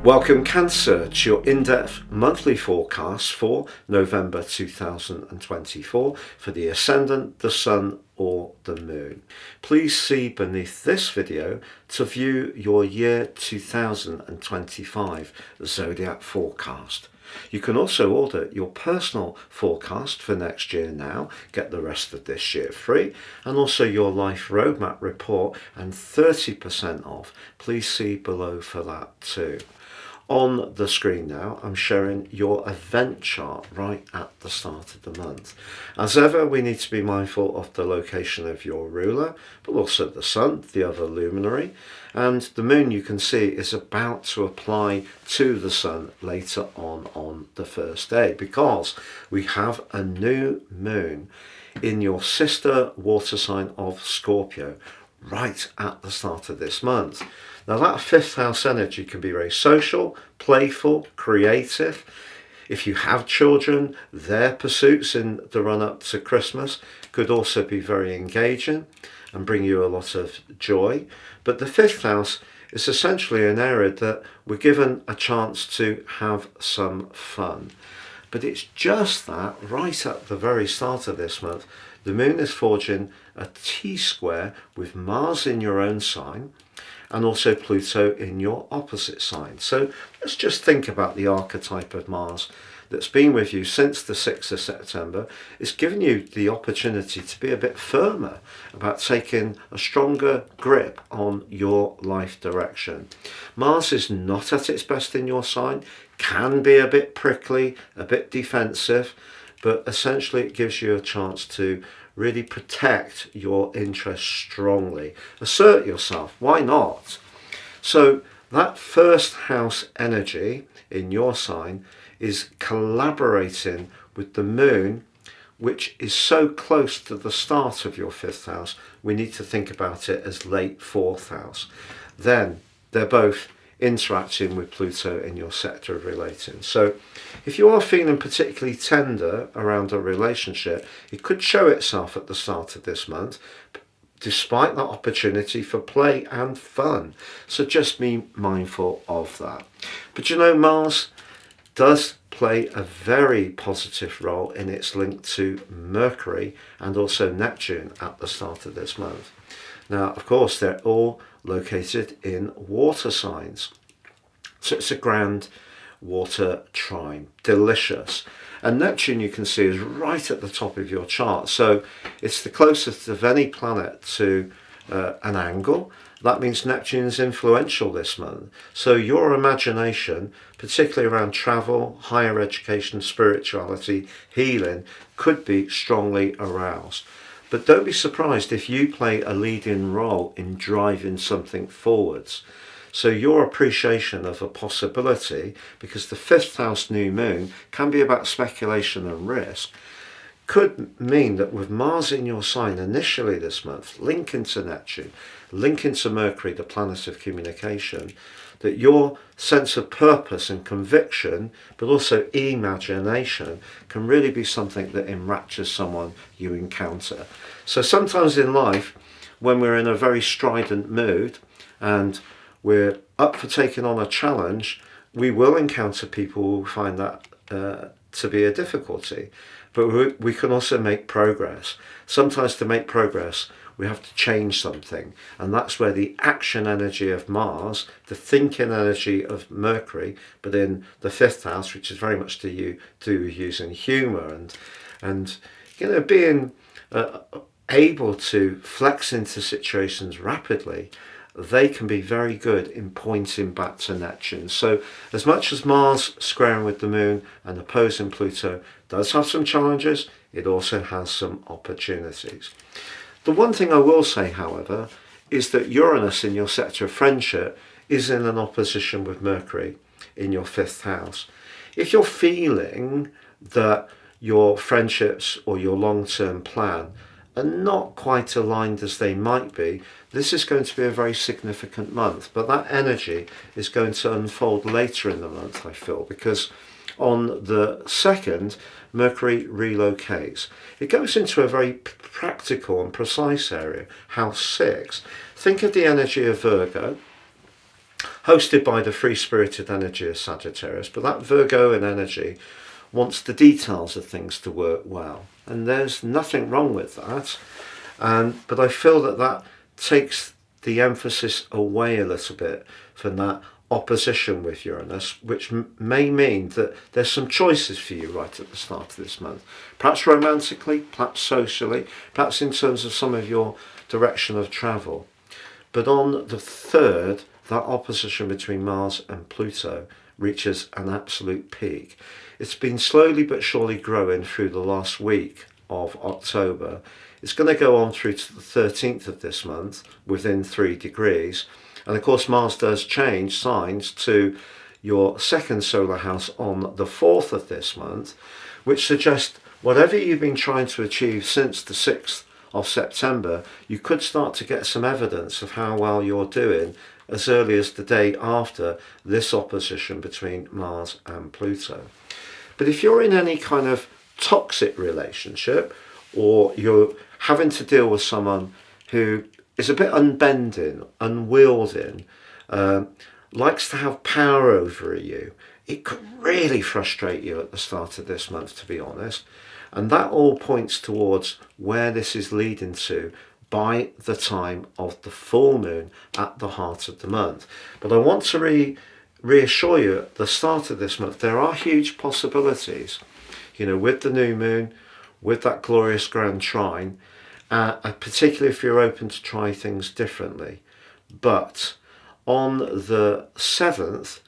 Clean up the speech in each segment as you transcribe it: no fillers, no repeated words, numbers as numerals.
Welcome Cancer to your in-depth monthly forecast for November 2024 for the Ascendant, the Sun or the Moon. Please see beneath this video to view your year 2025 Zodiac forecast. You can also order your personal forecast for next year now, get the rest of this year free, and also your life roadmap report and 30% off. Please see below for that too. On the screen now, I'm showing your event chart right at the start of the month. As ever, we need to be mindful of the location of your ruler, but also the sun, the other luminary, and the moon you can see is about to apply to the sun later on the first day, because we have a new moon in your sister water sign of Scorpio right at the start of this month. Now that fifth house energy can be very social, playful, creative. If you have children, their pursuits in the run up to Christmas could also be very engaging and bring you a lot of joy. But the fifth house is essentially an area that we're given a chance to have some fun. But it's just that right at the very start of this month, the moon is forging a T-square with Mars in your own sign and also Pluto in your opposite sign. So let's just think about the archetype of Mars that's been with you since the 6th of September. It's given you the opportunity to be a bit firmer about taking a stronger grip on your life direction. Mars is not at its best in your sign, can be a bit prickly, a bit defensive, but essentially it gives you a chance to really protect your interests strongly. Assert yourself, why not? So that first house energy in your sign is collaborating with the moon, which is so close to the start of your fifth house, we need to think about it as late fourth house. Then they're both interacting with Pluto in your sector of relating. So if you are feeling particularly tender around a relationship, it could show itself at the start of this month, despite that opportunity for play and fun. So just be mindful of that. But you know, Mars does play a very positive role in its link to Mercury and also Neptune at the start of this month. Now, of course, they're all located in water signs. So it's a grand water trine, delicious. And Neptune, you can see, is right at the top of your chart. So it's the closest of any planet to an angle. That means Neptune is influential this month. So your imagination, particularly around travel, higher education, spirituality, healing, could be strongly aroused. But don't be surprised if you play a leading role in driving something forwards. So your appreciation of a possibility, because the fifth house new moon can be about speculation and risk, could mean that with Mars in your sign initially this month, linking to Neptune, linking to Mercury, the planet of communication, that your sense of purpose and conviction, but also imagination, can really be something that enraptures someone you encounter. So sometimes in life, when we're in a very strident mood and we're up for taking on a challenge, we will encounter people who find that to be a difficulty. But we can also make progress. Sometimes to make progress, we have to change something. And that's where the action energy of Mars, the thinking energy of Mercury, but in the fifth house, which is very much to do with using humour and you know, being able to flex into situations rapidly, they can be very good in pointing back to Neptune. So as much as Mars squaring with the moon and opposing Pluto does have some challenges, it also has some opportunities. The one thing I will say, however, is that Uranus in your sector of friendship is in an opposition with Mercury in your fifth house. If you're feeling that your friendships or your long-term plan are not quite aligned as they might be, this is going to be a very significant month. But that energy is going to unfold later in the month, I feel, because on the 2nd, Mercury relocates. It goes into a very practical and precise area, house 6. Think of the energy of Virgo, hosted by the free-spirited energy of Sagittarius. But that Virgoan energy wants the details of things to work well, and there's nothing wrong with that. But I feel that takes the emphasis away a little bit from that opposition with Uranus, which may mean that there's some choices for you right at the start of this month. Perhaps romantically, perhaps socially, perhaps in terms of some of your direction of travel. But on the 3rd, that opposition between Mars and Pluto reaches an absolute peak. It's been slowly but surely growing through the last week of October. It's going to go on through to the 13th of this month within 3 degrees. And of course, Mars does change signs to your 2nd solar house on the 4th of this month, which suggests whatever you've been trying to achieve since the 6th of September, you could start to get some evidence of how well you're doing as early as the day after this opposition between Mars and Pluto. But if you're in any kind of toxic relationship, or you're having to deal with someone who is a bit unbending, unwielding, likes to have power over you, it could really frustrate you at the start of this month, to be honest. And that all points towards where this is leading to by the time of the full moon at the heart of the month. But I want to reassure you at the start of this month, there are huge possibilities, with the new moon, with that glorious grand trine, particularly if you're open to try things differently. But on the 7th,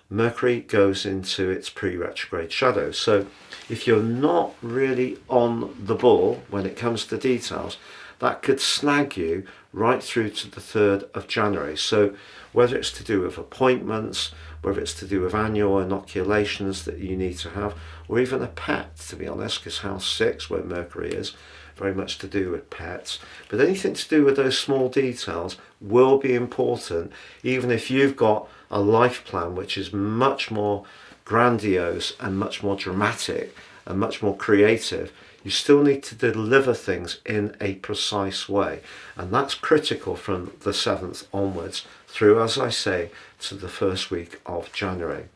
Mercury goes into its pre-retrograde shadow. So if you're not really on the ball when it comes to details, that could snag you right through to the 3rd of January. So whether it's to do with appointments, whether it's to do with annual inoculations that you need to have, or even a pet, to be honest, because house 6, where Mercury is, very much to do with pets. But anything to do with those small details will be important, even if you've got a life plan which is much more grandiose and much more dramatic and much more creative. You still need to deliver things in a precise way, and that's critical from the 7th onwards through, as I say, to the first week of January.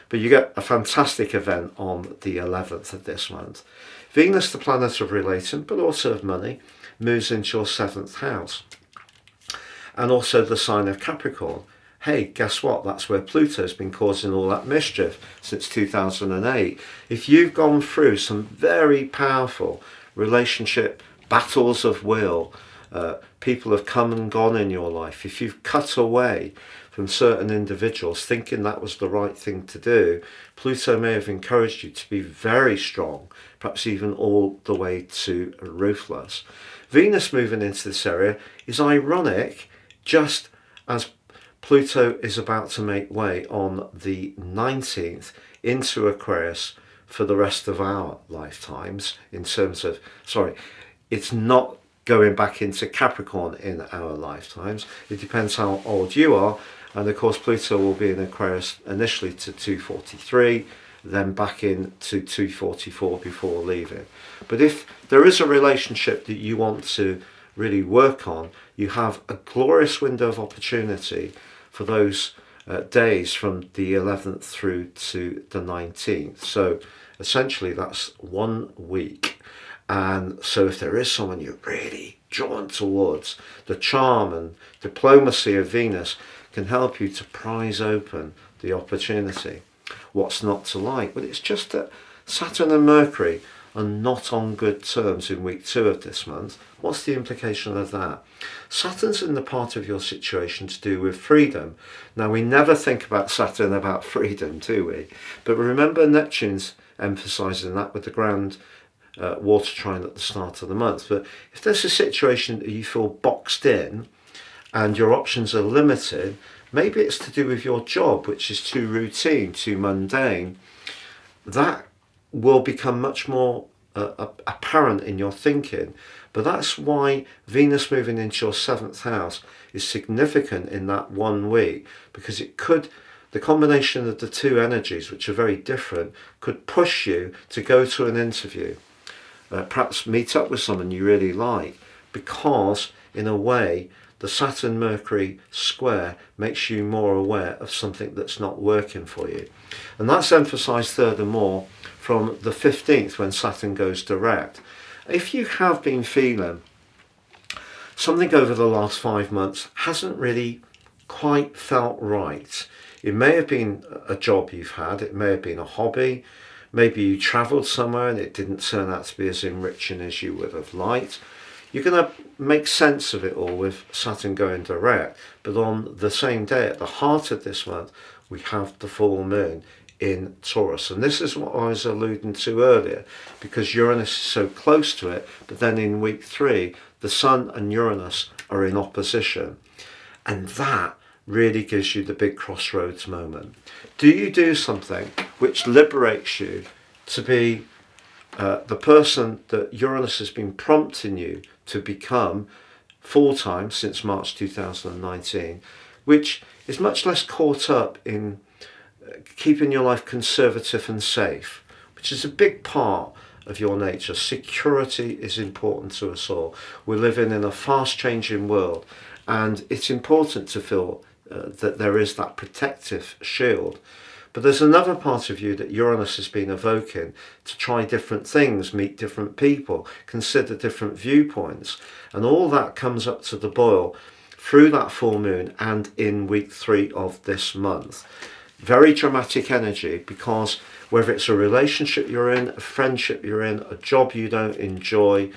But you get a fantastic event on the 11th of this month. Venus, the planet of relating, but also of money, moves into your 7th house, and also the sign of Capricorn. Hey, guess what? That's where Pluto's been causing all that mischief since 2008. If you've gone through some very powerful relationship battles of will, people have come and gone in your life, if you've cut away from certain individuals thinking that was the right thing to do, Pluto may have encouraged you to be very strong, perhaps even all the way to ruthless. Venus moving into this area is ironic, just as Pluto is about to make way on the 19th into Aquarius for the rest of our lifetimes, in terms of, it's not going back into Capricorn in our lifetimes. It depends how old you are. And of course, Pluto will be in Aquarius initially to 243, then back into 244 before leaving. But if there is a relationship that you want to really work on, you have a glorious window of opportunity for those days from the 11th through to the 19th. So essentially that's 1 week. And so if there is someone you're really drawn towards, the charm and diplomacy of Venus can help you to prise open the opportunity. What's not to like? But it's just that Saturn and Mercury are not on good terms in week 2 of this month. What's the implication of that? Saturn's in the part of your situation to do with freedom. Now, we never think about Saturn about freedom, do we? But remember, Neptune's emphasising that with the grand water trine at the start of the month. But if there's a situation that you feel boxed in and your options are limited, maybe it's to do with your job, which is too routine, too mundane. That will become much more apparent in your thinking. But that's why Venus moving into your 7th house is significant in that 1 week, because it could, the combination of the two energies, which are very different, could push you to go to an interview, perhaps meet up with someone you really like, because in a way the Saturn-Mercury square makes you more aware of something that's not working for you. And that's emphasised furthermore from the 15th when Saturn goes direct. If you have been feeling something over the last 5 months hasn't really quite felt right, it may have been a job you've had, it may have been a hobby, maybe you travelled somewhere and it didn't turn out to be as enriching as you would have liked. You're going to make sense of it all with Saturn going direct, but on the same day, at the heart of this month, we have the full moon in Taurus. And this is what I was alluding to earlier, because Uranus is so close to it, but then in week 3, the Sun and Uranus are in opposition. And that really gives you the big crossroads moment. Do you do something which liberates you to be the person that Uranus has been prompting you to become full-time since March 2019, which is much less caught up in keeping your life conservative and safe, which is a big part of your nature. Security is important to us all. We're living in a fast-changing world, and it's important to feel that there is that protective shield. But there's another part of you that Uranus has been evoking to try different things, meet different people, consider different viewpoints. And all that comes up to the boil through that full moon and in week 3 of this month. Very dramatic energy, because whether it's a relationship you're in, a friendship you're in, a job you don't enjoy,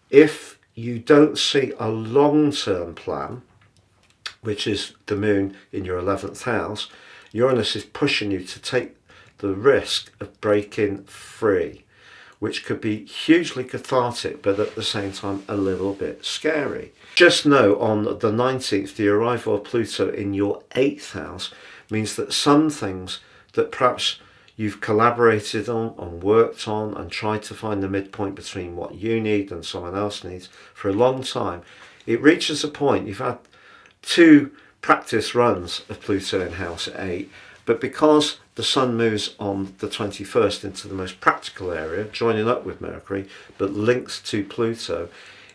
if you don't see a long-term plan, which is the moon in your 11th house, Uranus is pushing you to take the risk of breaking free, which could be hugely cathartic, but at the same time a little bit scary. Just know on the 19th, the arrival of Pluto in your 8th house means that some things that perhaps you've collaborated on, worked on, and tried to find the midpoint between what you need and someone else needs for a long time, it reaches a point. You've had 2 practice runs of Pluto in house 8, but because the Sun moves on the 21st into the most practical area, joining up with Mercury, but linked to Pluto,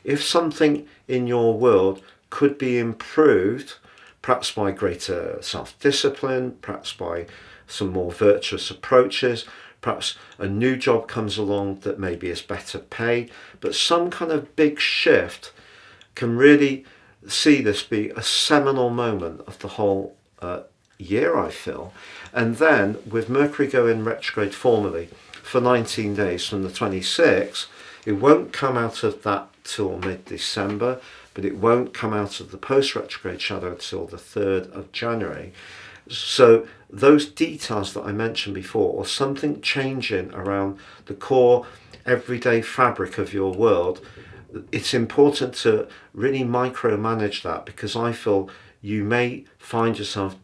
if something in your world could be improved, perhaps by greater self-discipline, perhaps by some more virtuous approaches, perhaps a new job comes along that maybe is better paid, but some kind of big shift can really see this be a seminal moment of the whole year, I feel. And then with Mercury going retrograde formally for 19 days from the 26th, it won't come out of that till mid-December, but it won't come out of the post-retrograde shadow till the 3rd of January. So those details that I mentioned before, or something changing around the core everyday fabric of your world, it's important to really micromanage that, because I feel you may find yourself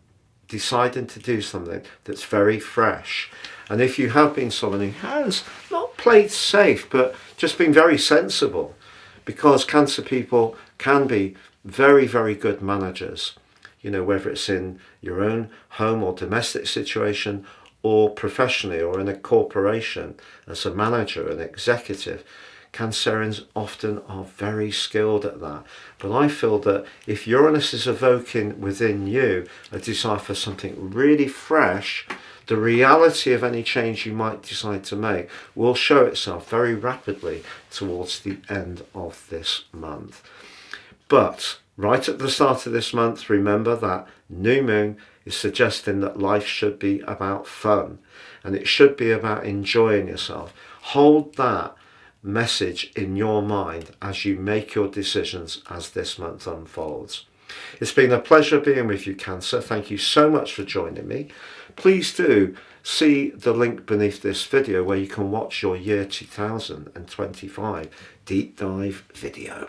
deciding to do something that's very fresh. And if you have been someone who has not played safe, but just been very sensible, because Cancer people can be very, very good managers, you know, whether it's in your own home or domestic situation, or professionally, or in a corporation as a manager, an executive. Cancerians often are very skilled at that. But I feel that if Uranus is evoking within you a desire for something really fresh, the reality of any change you might decide to make will show itself very rapidly towards the end of this month. But right at the start of this month, remember that new moon is suggesting that life should be about fun, and it should be about enjoying yourself. Hold that message in your mind as you make your decisions as this month unfolds. It's been a pleasure being with you, Cancer. Thank you so much for joining me. Please do see the link beneath this video where you can watch your year 2025 deep dive video.